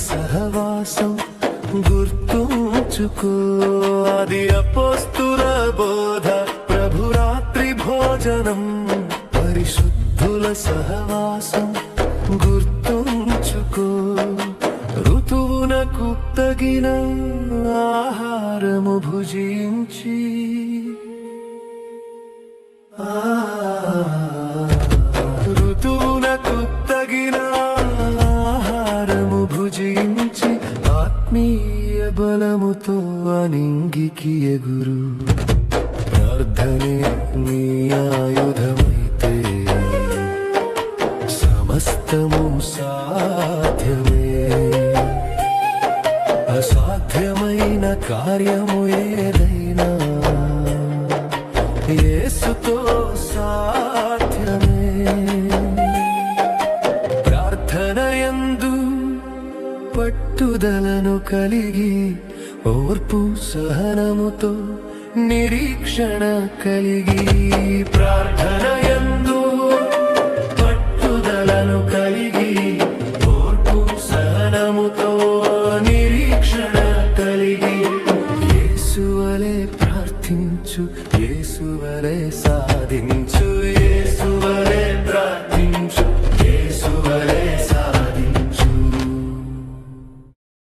సహవాసం గుర్తుంచుకో. అది అపోస్తుల బోధ, ప్రభు రాత్రి భోజనం, పరిశుద్ధుల సహవాసం గుర్తుంచుకో. ఋతువునకు తగిన ఆహారము భుజించి ఋతువునకు తగిన ఆహారము భుజించి ఆత్మీయ బలముతో అనింగికి ఎగురు. ప్రార్థనే నీ ఆయుధమైతే సమస్తము సాధ్యమే. అసాధ్యమైన కార్యము ఏదైనా యేసుతో సాధ్యమే. ప్రార్థనయందు పట్టుదలను కలిగి ఓర్పు సహనముతో నిరీక్షణ కలిగి. ప్రార్థనయందు పట్టుదలను కలిగి ఓర్పు సహనముతో నిరీక్షణ కలిగి. యేసువలే ప్రార్థించు, యేసువలే సాధించు, యేసువలే ప్రార్థించు, యేసువలే